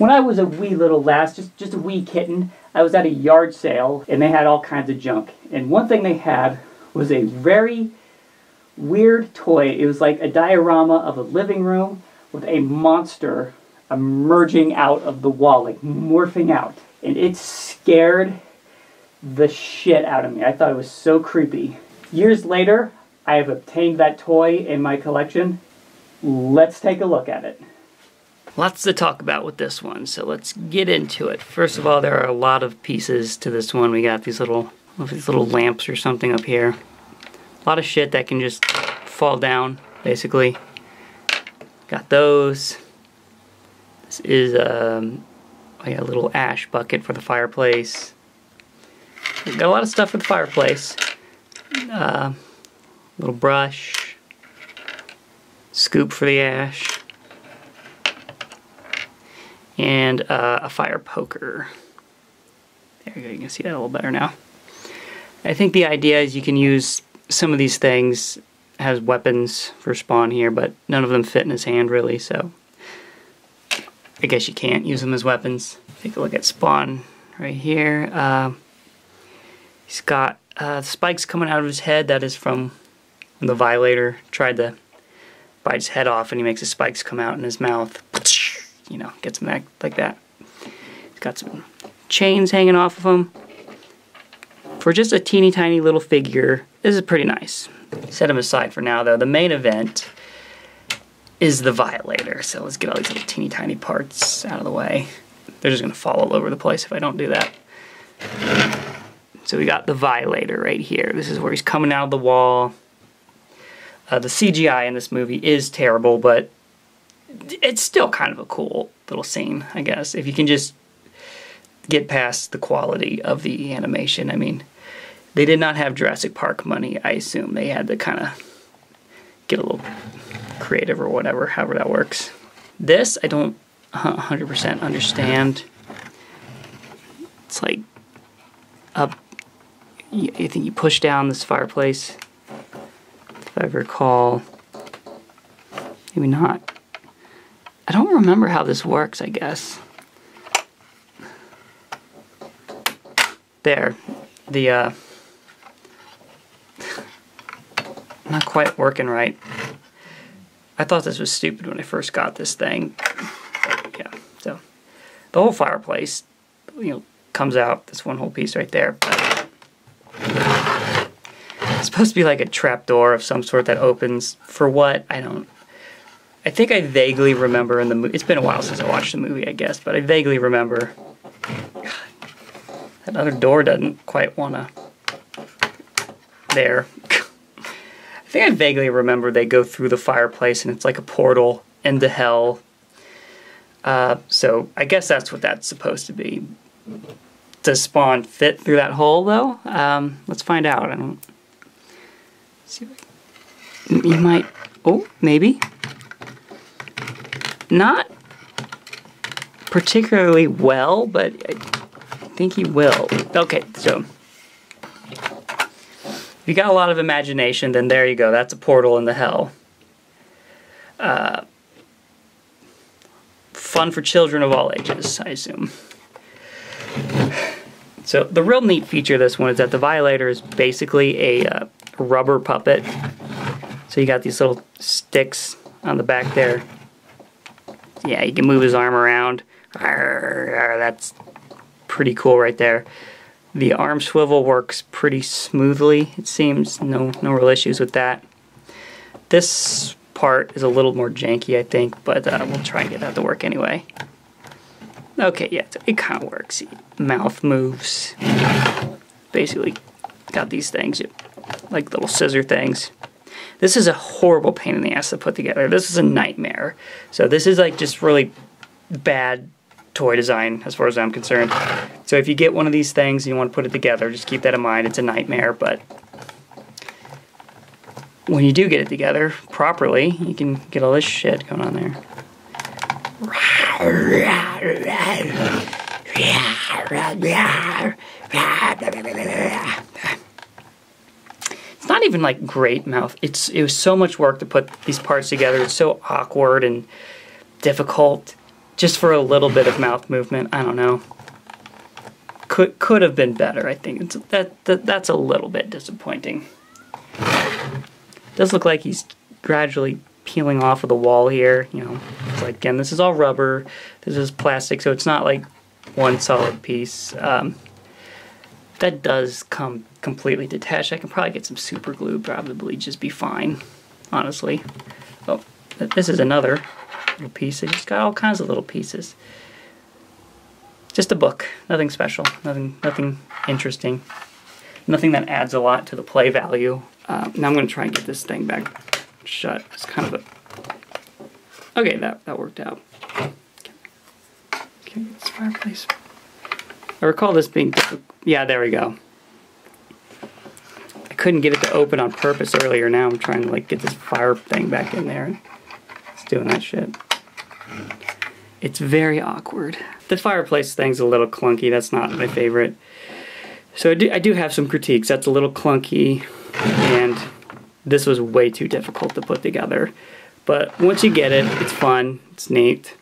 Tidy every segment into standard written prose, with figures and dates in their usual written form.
When I was a wee little lass, just a wee kitten, I was at a yard sale and they had all kinds of junk. And one thing they had was a very weird toy. It was like a diorama of a living room with a monster emerging out of the wall, like morphing out. And it scared the shit out of me. I thought it was so creepy. Years later, I have obtained that toy in my collection. Let's take a look at it. Lots to talk about with this one, so let's get into it. First of all, there are a lot of pieces to this one. We got these little lamps or something up here. A lot of shit that can just fall down, basically. Got those. This is like a little ash bucket for the fireplace. Got a lot of stuff for the fireplace. Little brush. Scoop for the ash. And a fire poker. There you go, you can see that a little better now. I think the idea is you can use some of these things as weapons for Spawn here, but none of them fit in his hand really, so I guess you can't use them as weapons. Take a look at Spawn right here. He's got spikes coming out of his head. That is from when the Violator tried to bite his head off and he makes the spikes come out in his mouth. You know, gets him like that. He's got some chains hanging off of him. For just a teeny tiny little figure, this is pretty nice. Set him aside for now though. The main event is the Violator. So let's get all these little teeny tiny parts out of the way. They're just gonna fall all over the place if I don't do that. So we got the Violator right here. This is where he's coming out of the wall. The CGI in this movie is terrible, but it's still kind of a cool little scene, I guess, if you can just get past the quality of the animation. I mean, they did not have Jurassic Park money, I assume. They had to kind of get a little creative or whatever, however that works. This, I don't 100% understand. It's like up, I think you push down this fireplace, if I recall. Maybe not. I don't remember how this works, I guess. There. The, not quite working right. I thought this was stupid when I first got this thing. Yeah, so the whole fireplace, you know, comes out, this one whole piece right there. But it's supposed to be like a trap door of some sort that opens. For what? I think I vaguely remember in the movie, it's been a while since I watched the movie, I guess, but I vaguely remember that other door doesn't quite want to, there. I think I vaguely remember they go through the fireplace and it's like a portal into hell. So I guess that's what that's supposed to be. Does Spawn fit through that hole though? Let's find out. I don't see. You might. Oh, maybe. Not particularly well, but I think he will. Okay, so if you got a lot of imagination, then there you go. That's a portal into hell. Fun for children of all ages, I assume. So the real neat feature of this one is that the Violator is basically a rubber puppet. So you got these little sticks on the back there. Yeah, you can move his arm around. That's pretty cool right there. The arm swivel works pretty smoothly, it seems. No real issues with that. This part is a little more janky, I think, but we'll try and get that to work anyway. Okay, yeah, it kind of works. Mouth moves. Basically, got these things, like little scissor things. This is a horrible pain in the ass to put together. This is a nightmare. So this is like just really bad toy design as far as I'm concerned. So if you get one of these things and you want to put it together, just keep that in mind. It's a nightmare, but when you do get it together properly, you can get all this shit going on there. It's not even like great mouth. It was so much work to put these parts together. It's so awkward and difficult. just for a little bit of mouth movement. I don't know. Could have been better, I think. That's a little bit disappointing. Does look like he's gradually peeling off of the wall here. You know, it's like, again, this is all rubber. This is plastic, so it's not like one solid piece. That does come completely detached. I can probably get some super glue, probably just be fine, honestly. Oh, this is another little piece. I just got all kinds of little pieces. Just a book, nothing special, nothing interesting, nothing that adds a lot to the play value. Now I'm going to try and get this thing back shut. It's kind of a... Okay, that worked out. Can we get this fireplace? I recall this being difficult. Yeah, there we go. I couldn't get it to open on purpose earlier. Now I'm trying to like get this fire thing back in there. It's doing that shit. It's very awkward. The fireplace thing's a little clunky. That's not my favorite. So I do have some critiques. That's a little clunky, and this was way too difficult to put together. But once you get it, it's fun. It's neat.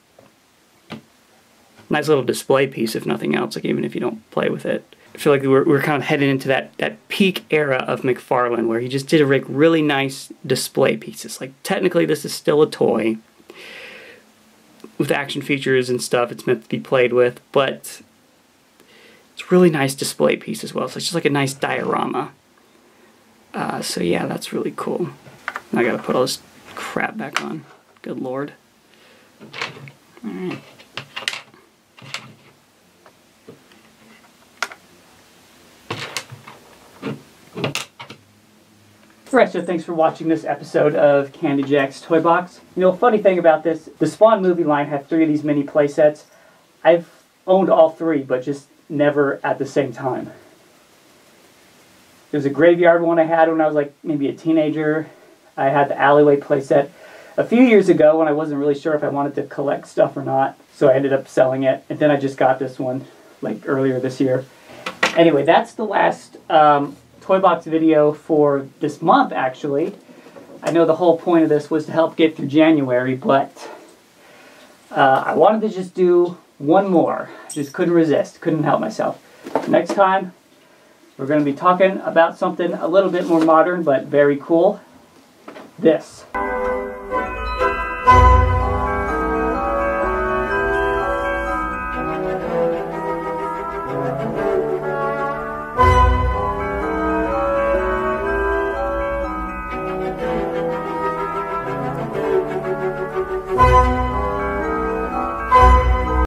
Nice little display piece, if nothing else. Like even if you don't play with it. I feel like we're kind of heading into that peak era of McFarlane, where he just did like really nice display pieces. Like technically, this is still a toy with action features and stuff. It's meant to be played with, but it's really nice display piece as well. So it's just like a nice diorama. So yeah, that's really cool. Now I gotta put all this crap back on. Good lord. Alright. Alright, so thanks for watching this episode of Candy Jack's Toy Box. You know, funny thing about this, the Spawn movie line had 3 of these mini play sets. I've owned all 3, but just never at the same time. There's a graveyard one I had when I was like maybe a teenager. I had the alleyway play set a few years ago when I wasn't really sure if I wanted to collect stuff or not. So I ended up selling it, and then I just got this one like earlier this year. Anyway, that's the last Toy Box video for this month, actually. I know the whole point of this was to help get through January, but I wanted to just do one more. Just couldn't resist, couldn't help myself. Next time, we're going to be talking about something a little bit more modern, but very cool. This.